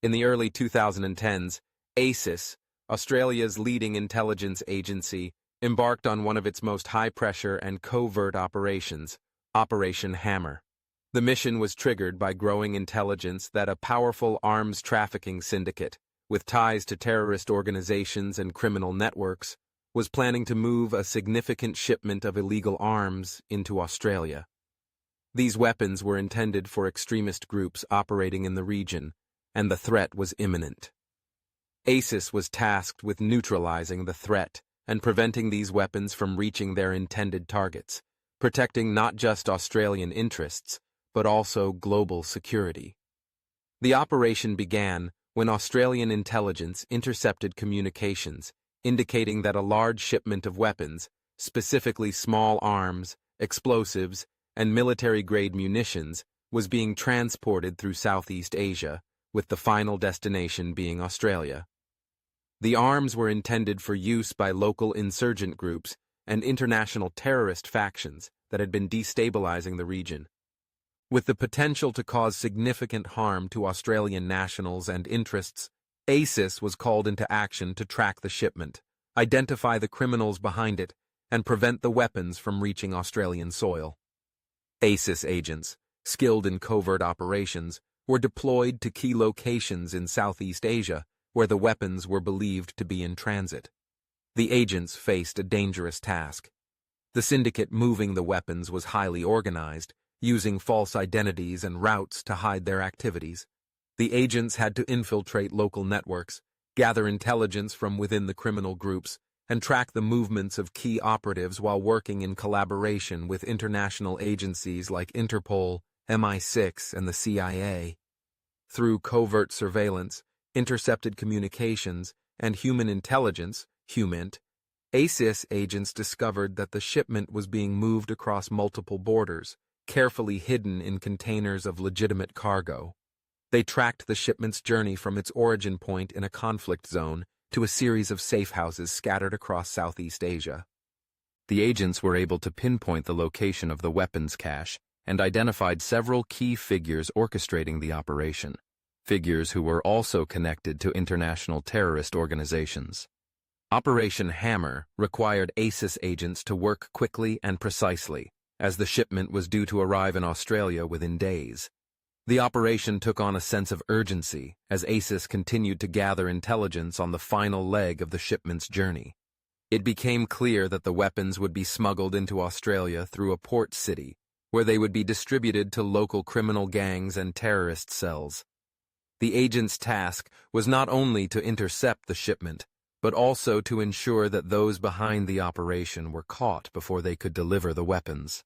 In the early 2010s, ASIS, Australia's leading intelligence agency, embarked on one of its most high-pressure and covert operations, Operation Hammer. The mission was triggered by growing intelligence that a powerful arms trafficking syndicate, with ties to terrorist organizations and criminal networks, was planning to move a significant shipment of illegal arms into Australia. These weapons were intended for extremist groups operating in the region, and the threat was imminent. ASIS was tasked with neutralizing the threat and preventing these weapons from reaching their intended targets, protecting not just Australian interests, but also global security. The operation began when Australian intelligence intercepted communications indicating that a large shipment of weapons, specifically small arms, explosives, and military-grade munitions, was being transported through Southeast Asia, with the final destination being Australia. The arms were intended for use by local insurgent groups and international terrorist factions that had been destabilizing the region. With the potential to cause significant harm to Australian nationals and interests, ASIS was called into action to track the shipment, identify the criminals behind it, and prevent the weapons from reaching Australian soil. ASIS agents, skilled in covert operations, were deployed to key locations in Southeast Asia where the weapons were believed to be in transit. The agents faced a dangerous task. The syndicate moving the weapons was highly organized, using false identities and routes to hide their activities. The agents had to infiltrate local networks, gather intelligence from within the criminal groups, and track the movements of key operatives while working in collaboration with international agencies like Interpol, MI6, and the CIA. Through covert surveillance, intercepted communications, and human intelligence, HUMINT, ASIS agents discovered that the shipment was being moved across multiple borders, carefully hidden in containers of legitimate cargo. They tracked the shipment's journey from its origin point in a conflict zone to a series of safe houses scattered across Southeast Asia. The agents were able to pinpoint the location of the weapons cache and identified several key figures orchestrating the operation, figures who were also connected to international terrorist organizations. Operation Hammer required ASIS agents to work quickly and precisely, as the shipment was due to arrive in Australia within days. The operation took on a sense of urgency as ASIS continued to gather intelligence on the final leg of the shipment's journey. It became clear that the weapons would be smuggled into Australia through a port city, where they would be distributed to local criminal gangs and terrorist cells. The agent's task was not only to intercept the shipment, but also to ensure that those behind the operation were caught before they could deliver the weapons.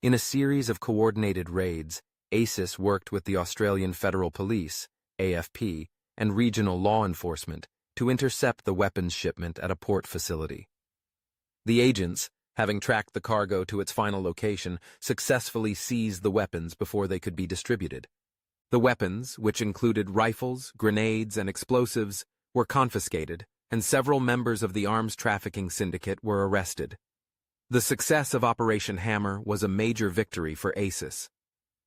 In a series of coordinated raids, ASIS worked with the Australian Federal Police, AFP, and regional law enforcement to intercept the weapons shipment at a port facility. The agents, having tracked the cargo to its final location, successfully seized the weapons before they could be distributed. The weapons, which included rifles, grenades, and explosives, were confiscated, and several members of the arms trafficking syndicate were arrested. The success of Operation Hammer was a major victory for ASIS.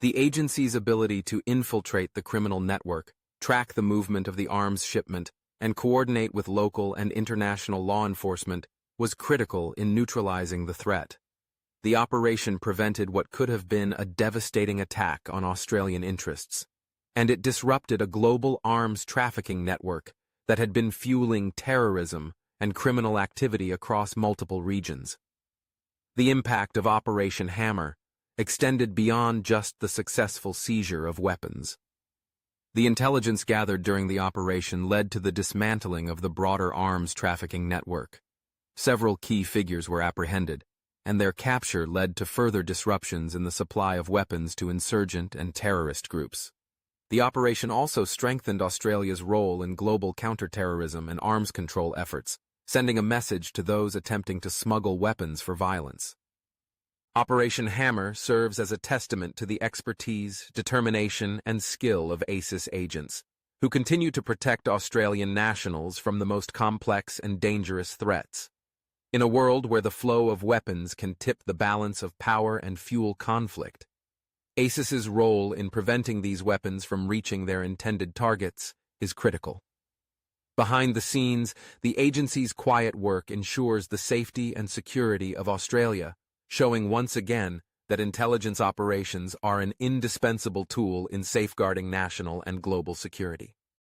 The agency's ability to infiltrate the criminal network, track the movement of the arms shipment, and coordinate with local and international law enforcement was critical in neutralizing the threat. The operation prevented what could have been a devastating attack on Australian interests, and it disrupted a global arms trafficking network that had been fueling terrorism and criminal activity across multiple regions. The impact of Operation Hammer extended beyond just the successful seizure of weapons. The intelligence gathered during the operation led to the dismantling of the broader arms trafficking network. Several key figures were apprehended, and their capture led to further disruptions in the supply of weapons to insurgent and terrorist groups. The operation also strengthened Australia's role in global counterterrorism and arms control efforts, sending a message to those attempting to smuggle weapons for violence. Operation Hammer serves as a testament to the expertise, determination, and skill of ASIS agents, who continue to protect Australian nationals from the most complex and dangerous threats. In a world where the flow of weapons can tip the balance of power and fuel conflict, ASIS's role in preventing these weapons from reaching their intended targets is critical. Behind the scenes, the agency's quiet work ensures the safety and security of Australia, showing once again that intelligence operations are an indispensable tool in safeguarding national and global security.